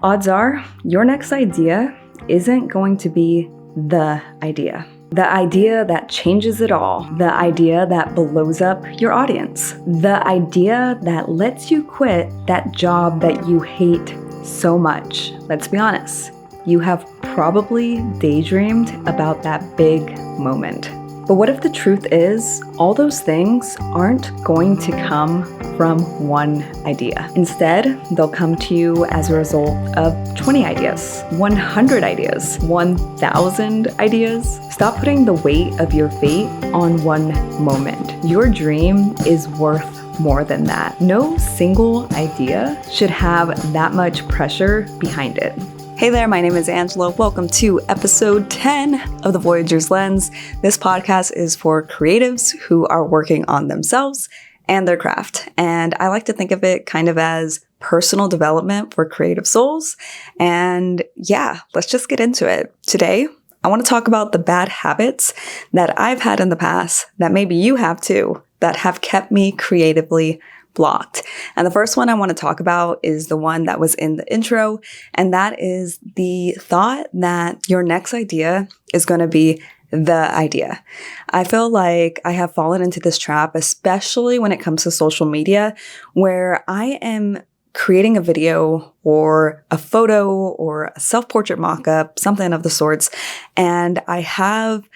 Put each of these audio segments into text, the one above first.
Odds are your next idea isn't going to be the idea. The idea that changes it all. The idea that blows up your audience. The idea that lets you quit that job that you hate so much. Let's be honest, you have probably daydreamed about that big moment. But what if the truth is, all those things aren't going to come from one idea? Instead, they'll come to you as a result of 20 ideas, 100 ideas, 1,000 ideas. Stop putting the weight of your fate on one moment. Your dream is worth more than that. No single idea should have that much pressure behind it. Hey there, my name is Angela. Welcome to episode 10 of The Voyager's Lens. This podcast is for creatives who are working on themselves and their craft. And I like to think of it kind of as personal development for creative souls. And yeah, let's just get into it. Today, I want to talk about the bad habits that I've had in the past, that maybe you have too, that have kept me creatively blocked. And the first one I want to talk about is the one that was in the intro, and that is the thought that your next idea is going to be the idea. I feel like I have fallen into this trap, especially when it comes to social media, where I am creating a video or a photo or a self-portrait mock-up, something of the sorts, and I have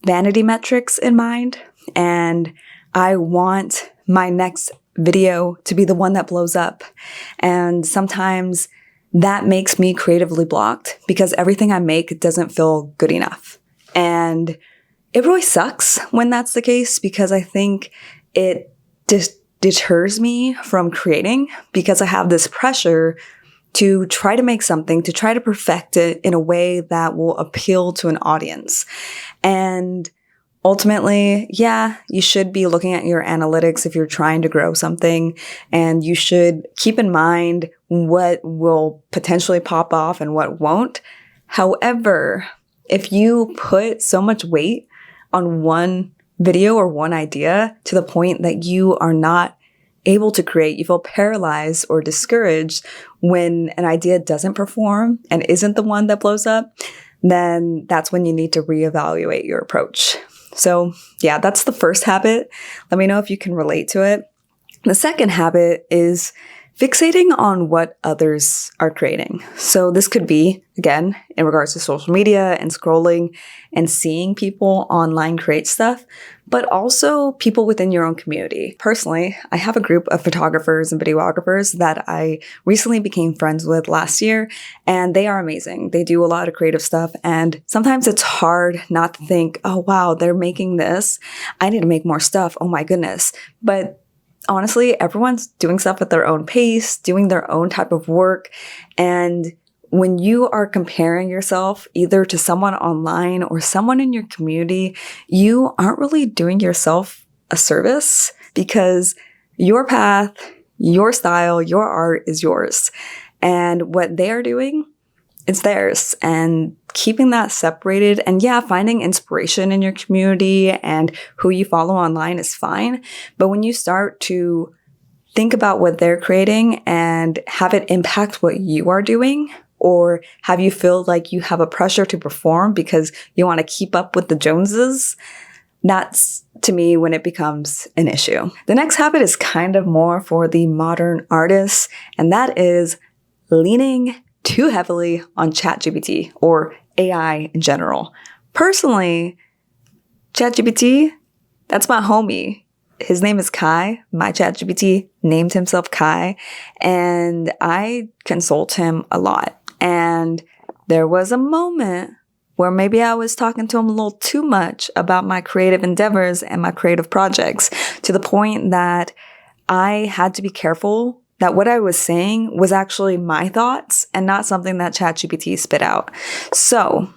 vanity metrics in mind, and I want my next video to be the one that blows up. And sometimes that makes me creatively blocked because everything I make doesn't feel good enough. And it really sucks when that's the case because I think it just deters me from creating because I have this pressure to try to make something, to try to perfect it in a way that will appeal to an audience. And ultimately, yeah, you should be looking at your analytics if you're trying to grow something, and you should keep in mind what will potentially pop off and what won't. However, if you put so much weight on one video or one idea to the point that you are not able to create, you feel paralyzed or discouraged when an idea doesn't perform and isn't the one that blows up, then that's when you need to reevaluate your approach. So yeah, that's the first habit. Let me know if you can relate to it. The second habit is fixating on what others are creating. So this could be, again, in regards to social media and scrolling and seeing people online create stuff, but also people within your own community. Personally, I have a group of photographers and videographers that I recently became friends with last year, and they are amazing. They do a lot of creative stuff, and sometimes it's hard not to think, oh wow, they're making this. I need to make more stuff. Oh my goodness. But honestly, everyone's doing stuff at their own pace, doing their own type of work. And when you are comparing yourself either to someone online or someone in your community, you aren't really doing yourself a service because your path, your style, your art is yours. And what they are doing, it's theirs. And keeping that separated and yeah, finding inspiration in your community and who you follow online is fine. But when you start to think about what they're creating and have it impact what you are doing, or have you feel like you have a pressure to perform because you want to keep up with the Joneses, that's to me when it becomes an issue. The next habit is kind of more for the modern artists, and that is leaning too heavily on ChatGPT or AI in general. Personally, ChatGPT, that's my homie. His name is Kai. My ChatGPT named himself Kai, and I consult him a lot. And there was a moment where maybe I was talking to him a little too much about my creative endeavors and my creative projects to the point that I had to be careful that what I was saying was actually my thoughts and not something that ChatGPT spit out. So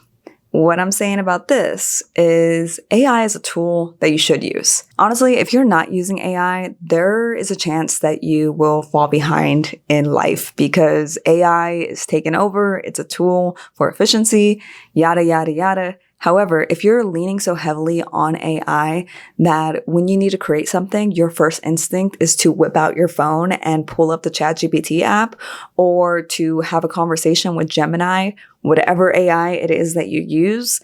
what I'm saying about this is AI is a tool that you should use. Honestly, if you're not using AI, there is a chance that you will fall behind in life because AI is taken over. It's a tool for efficiency, yada, yada, yada. However, if you're leaning so heavily on AI that when you need to create something, your first instinct is to whip out your phone and pull up the ChatGPT app, or to have a conversation with Gemini, whatever AI it is that you use,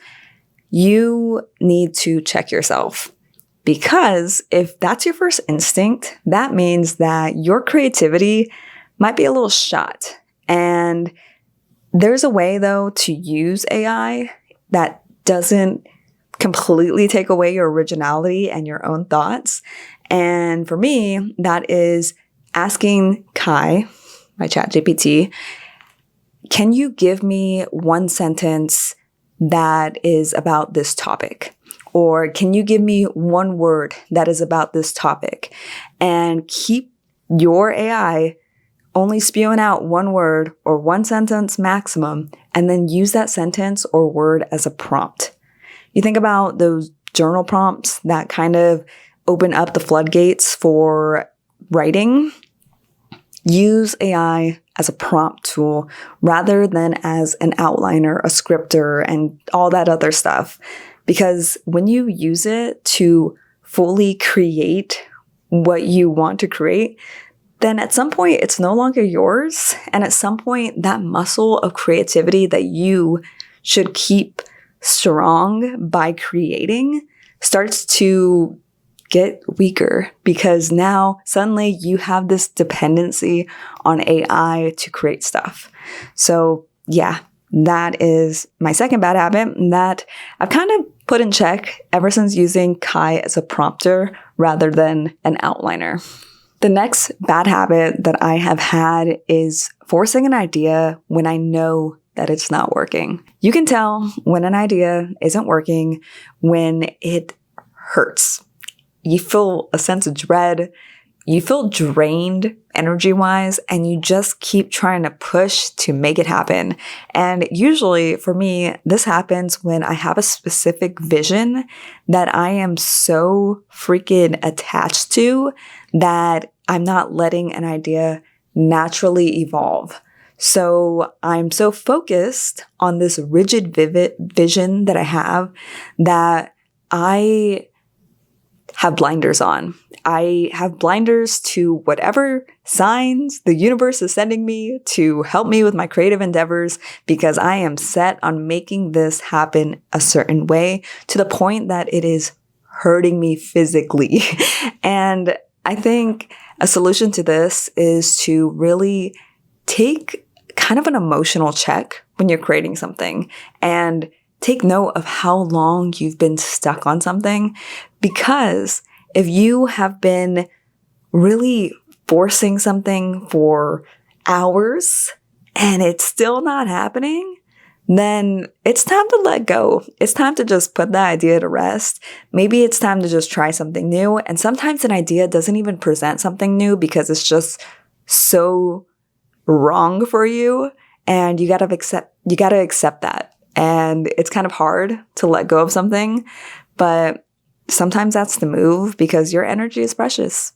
you need to check yourself. Because if that's your first instinct, that means that your creativity might be a little shot. And there's a way, though, to use AI that doesn't completely take away your originality and your own thoughts. And for me, that is asking Kai, my ChatGPT, can you give me one sentence that is about this topic? Or can you give me one word that is about this topic? And keep your AI only spewing out one word or one sentence maximum, and then use that sentence or word as a prompt. You think about those journal prompts that kind of open up the floodgates for writing. Use AI as a prompt tool rather than as an outliner, a scripter, and all that other stuff. Because when you use it to fully create what you want to create, then at some point it's no longer yours. And at some point, that muscle of creativity that you should keep strong by creating starts to get weaker, because now suddenly you have this dependency on AI to create stuff. So yeah, that is my second bad habit that I've kind of put in check ever since using Kai as a prompter rather than an outliner. The next bad habit that I have had is forcing an idea when I know that it's not working. You can tell when an idea isn't working when it hurts. You feel a sense of dread. You feel drained energy-wise, and you just keep trying to push to make it happen. And usually for me, this happens when I have a specific vision that I am so freaking attached to that I'm not letting an idea naturally evolve. So I'm so focused on this rigid, vivid vision that I have that I have blinders on. I have blinders to whatever signs the universe is sending me to help me with my creative endeavors, because I am set on making this happen a certain way to the point that it is hurting me physically. And I think a solution to this is to really take kind of an emotional check when you're creating something and take note of how long you've been stuck on something. Because if you have been really forcing something for hours and it's still not happening, then it's time to let go. It's time to just put the idea to rest. Maybe it's time to just try something new. And sometimes an idea doesn't even present something new because it's just so wrong for you. And you gotta accept that. And it's kind of hard to let go of something, but sometimes that's the move because your energy is precious.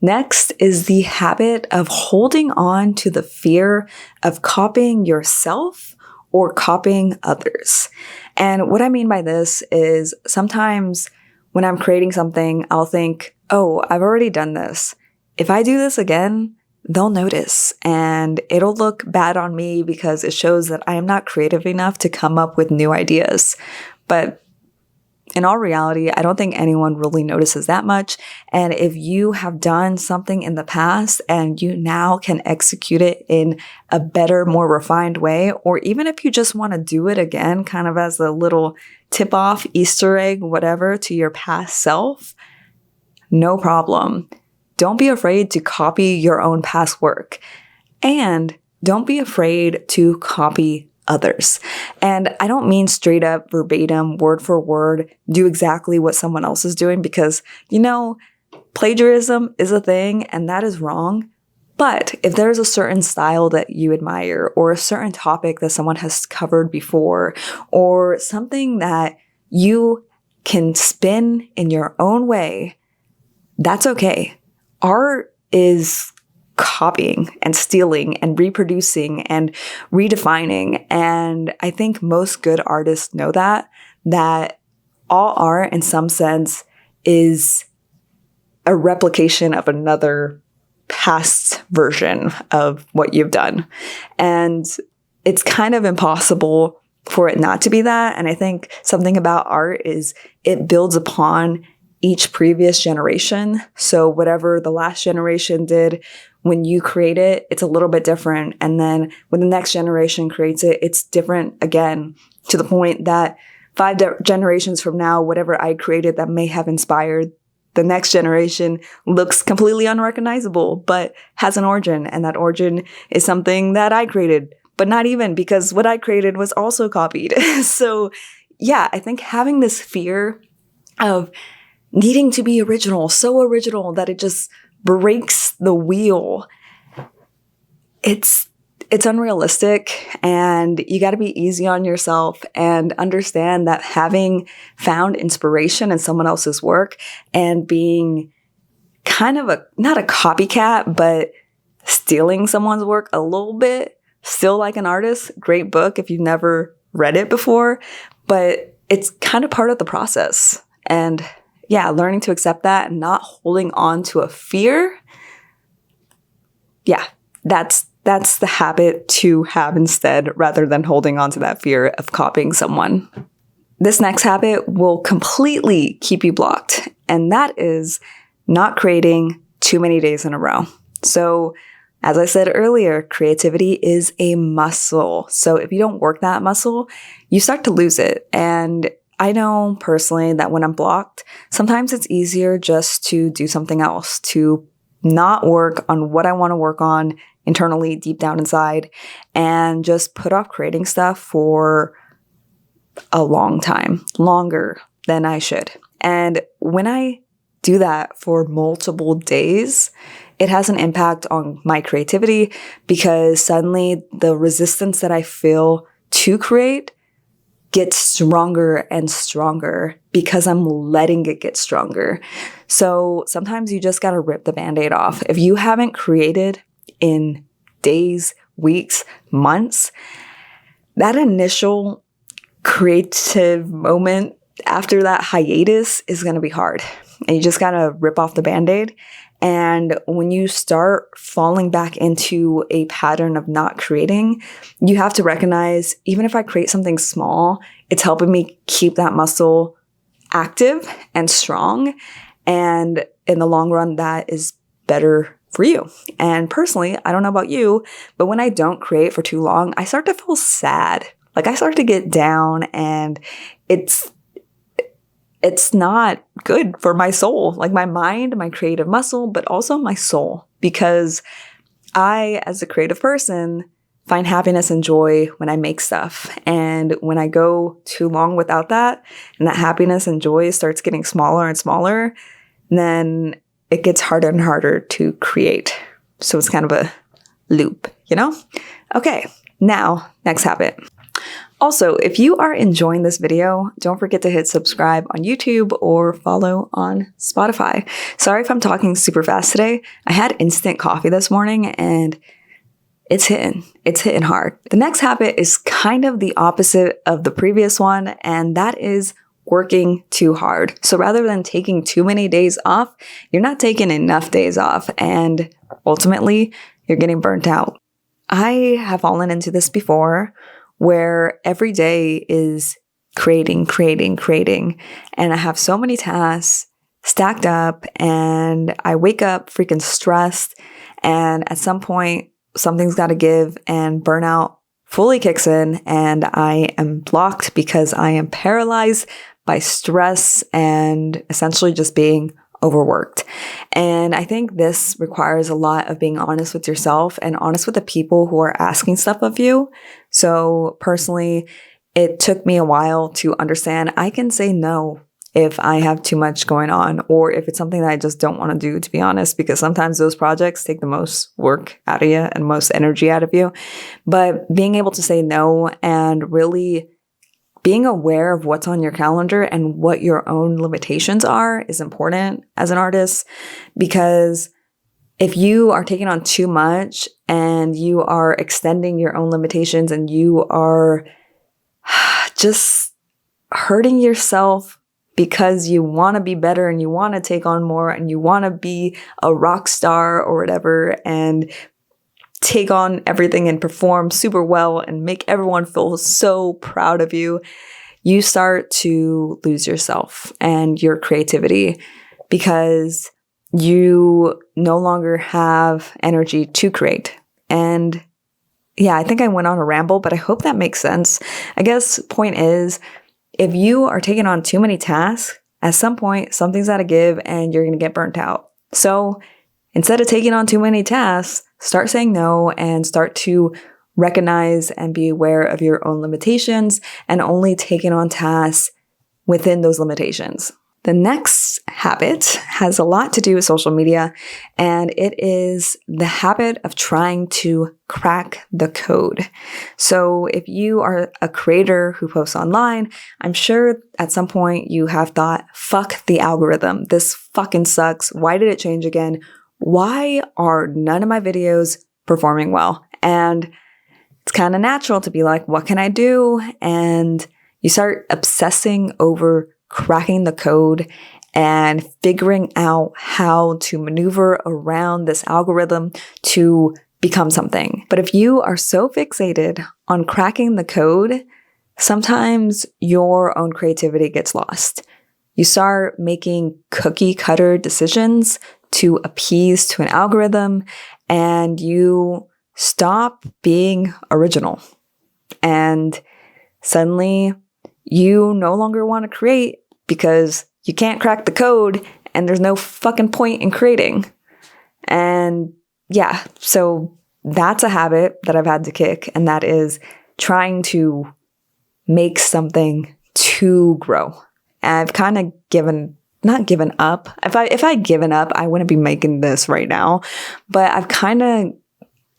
Next is the habit of holding on to the fear of copying yourself or copying others. And what I mean by this is sometimes when I'm creating something, I'll think, oh, I've already done this. If I do this again, they'll notice and it'll look bad on me because it shows that I am not creative enough to come up with new ideas. But in all reality, I don't think anyone really notices that much. And if you have done something in the past and you now can execute it in a better, more refined way, or even if you just want to do it again, kind of as a little tip-off, Easter egg, whatever, to your past self, no problem. Don't be afraid to copy your own past work. And don't be afraid to copy others. And I don't mean straight up verbatim, word for word, do exactly what someone else is doing, because, plagiarism is a thing and that is wrong. But if there's a certain style that you admire, or a certain topic that someone has covered before, or something that you can spin in your own way, that's okay. Art is copying and stealing and reproducing and redefining. And I think most good artists know that all art in some sense is a replication of another past version of what you've done. And it's kind of impossible for it not to be that. And I think something about art is it builds upon each previous generation. So whatever the last generation did, when you create it, it's a little bit different. And then when the next generation creates it, it's different again, to the point that 5 generations from now, whatever I created that may have inspired the next generation looks completely unrecognizable, but has an origin. And that origin is something that I created, but not even, because what I created was also copied. So yeah, I think having this fear of needing to be original, so original that it just breaks the wheel, it's unrealistic, and you got to be easy on yourself and understand that having found inspiration in someone else's work and being kind of not a copycat, but stealing someone's work a little bit, Still Like an Artist, great book if you've never read it before, but it's kind of part of the process. And yeah, learning to accept that and not holding on to a fear. Yeah, that's the habit to have instead, rather than holding on to that fear of copying someone. This next habit will completely keep you blocked, and that is not creating too many days in a row. So as I said earlier, creativity is a muscle. So if you don't work that muscle, you start to lose it. And I know personally that when I'm blocked, sometimes it's easier just to do something else, to not work on what I want to work on internally, deep down inside, and just put off creating stuff for a long time, longer than I should. And when I do that for multiple days, it has an impact on my creativity, because suddenly the resistance that I feel to create gets stronger and stronger because I'm letting it get stronger. So sometimes you just got to rip the Band-Aid off. If you haven't created in days, weeks, months, that initial creative moment after that hiatus is going to be hard. And you just got to rip off the Band-Aid. And when you start falling back into a pattern of not creating, you have to recognize, even if I create something small, it's helping me keep that muscle active and strong. And in the long run, that is better for you. And personally, I don't know about you, but when I don't create for too long, I start to feel sad. Like I start to get down, and it's not good for my soul, like my mind, my creative muscle, but also my soul, because I, as a creative person, find happiness and joy when I make stuff. And when I go too long without that, and that happiness and joy starts getting smaller and smaller, then it gets harder and harder to create. So it's kind of a loop, you know? Okay, now, next habit. Also, if you are enjoying this video, don't forget to hit subscribe on YouTube or follow on Spotify. Sorry if I'm talking super fast today. I had instant coffee this morning and it's hitting hard. The next habit is kind of the opposite of the previous one, and that is working too hard. So rather than taking too many days off, you're not taking enough days off, and ultimately you're getting burnt out. I have fallen into this before, where every day is creating. And I have so many tasks stacked up, and I wake up freaking stressed. And at some point, something's got to give, and burnout fully kicks in, and I am blocked because I am paralyzed by stress and essentially just being overworked. And I think this requires a lot of being honest with yourself and honest with the people who are asking stuff of you. So personally, it took me a while to understand I can say no if I have too much going on, or if it's something that I just don't want to do, to be honest, because sometimes those projects take the most work out of you and most energy out of you. But being able to say no and really being aware of what's on your calendar and what your own limitations are is important as an artist, because if you are taking on too much and you are extending your own limitations and you are just hurting yourself because you want to be better and you want to take on more and you want to be a rock star or whatever and take on everything and perform super well and make everyone feel so proud of you, you start to lose yourself and your creativity because you no longer have energy to create. And yeah, I think I went on a ramble, but I hope that makes sense. I guess point is, if you are taking on too many tasks, at some point, something's got to give and you're going to get burnt out. So instead of taking on too many tasks, start saying no and start to recognize and be aware of your own limitations and only taking on tasks within those limitations. The next habit has a lot to do with social media, and it is the habit of trying to crack the code. So if you are a creator who posts online, I'm sure at some point you have thought, fuck the algorithm. This fucking sucks. Why did it change again? Why are none of my videos performing well? And it's kind of natural to be like, what can I do? And you start obsessing over cracking the code and figuring out how to maneuver around this algorithm to become something. But if you are so fixated on cracking the code, sometimes your own creativity gets lost. You start making cookie cutter decisions to appease to an algorithm, and you stop being original. And suddenly you no longer want to create because you can't crack the code and there's no fucking point in creating. And yeah, so that's a habit that I've had to kick, and that is trying to make something to grow. And I've kind of not given up. If I'd given up, I wouldn't be making this right now. But I've kind of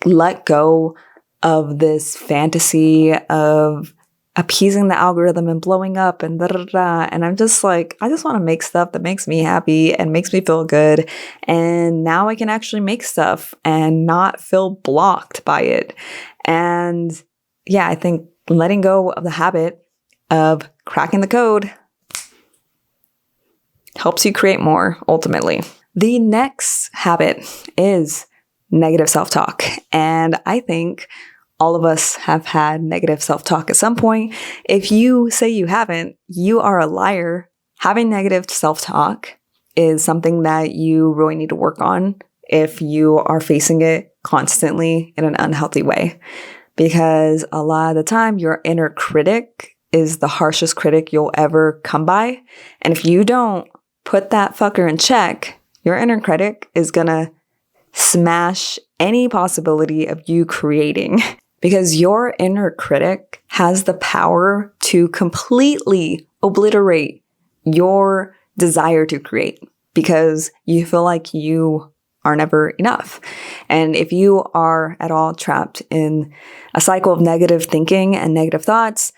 let go of this fantasy of appeasing the algorithm and blowing up and da-da-da-da. And I'm just like, I just want to make stuff that makes me happy and makes me feel good. And now I can actually make stuff and not feel blocked by it. And yeah, I think letting go of the habit of cracking the code helps you create more ultimately. The next habit is negative self-talk. And I think all of us have had negative self-talk at some point. If you say you haven't, you are a liar. Having negative self-talk is something that you really need to work on if you are facing it constantly in an unhealthy way. Because a lot of the time, your inner critic is the harshest critic you'll ever come by. And if you don't put that fucker in check, your inner critic is gonna smash any possibility of you creating. Because your inner critic has the power to completely obliterate your desire to create because you feel like you are never enough. And if you are at all trapped in a cycle of negative thinking and negative thoughts,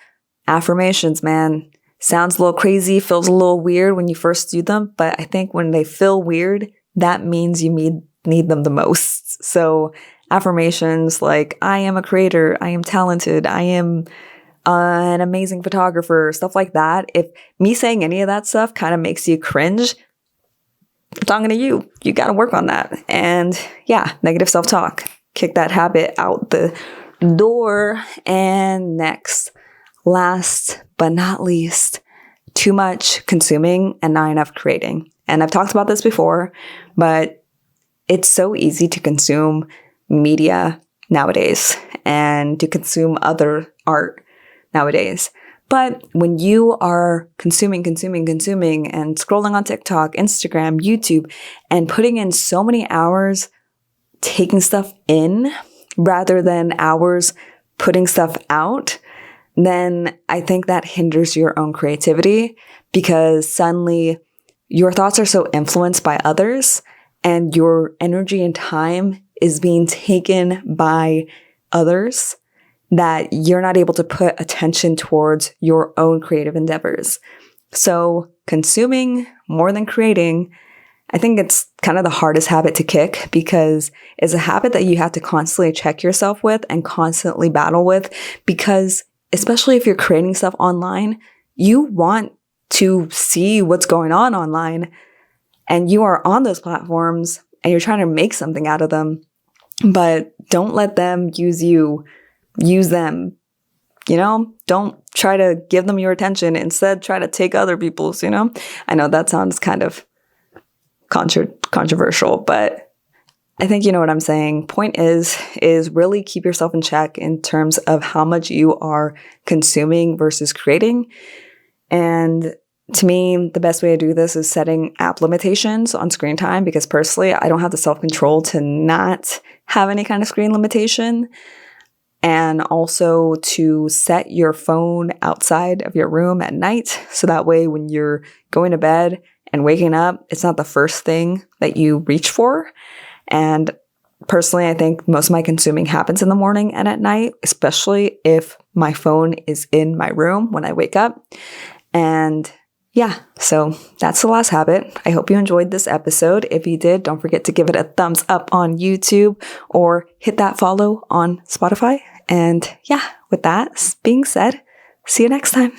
affirmations, man, sounds a little crazy, feels a little weird when you first do them, but I think when they feel weird, that means you need them the most. So affirmations like, I am a creator, I am talented, I am an amazing photographer, stuff like that. If me saying any of that stuff kind of makes you cringe, I'm talking to you. You got to work on that. And yeah, negative self-talk. Kick that habit out the door. And next, last but not least, too much consuming and not enough creating. And I've talked about this before, but it's so easy to consume media nowadays and to consume other art nowadays. But when you are consuming and scrolling on TikTok, Instagram, YouTube, and putting in so many hours taking stuff in rather than hours putting stuff out, then I think that hinders your own creativity because suddenly your thoughts are so influenced by others and your energy and time is being taken by others that you're not able to put attention towards your own creative endeavors. So consuming more than creating, I think it's kind of the hardest habit to kick because it's a habit that you have to constantly check yourself with and constantly battle with, because especially if you're creating stuff online, you want to see what's going on online, and you are on those platforms and you're trying to make something out of them, but don't let them use you. Use them, don't try to give them your attention. Instead, try to take other people's, I know that sounds kind of controversial, but I think you know what I'm saying. Point is really keep yourself in check in terms of how much you are consuming versus creating. And to me, the best way to do this is setting app limitations on screen time, because personally, I don't have the self-control to not have any kind of screen limitation. And also to set your phone outside of your room at night, so that way when you're going to bed and waking up, it's not the first thing that you reach for. And personally, I think most of my consuming happens in the morning and at night, especially if my phone is in my room when I wake up. And yeah, so that's the last habit. I hope you enjoyed this episode. If you did, don't forget to give it a thumbs up on YouTube or hit that follow on Spotify. And yeah, with that being said, see you next time.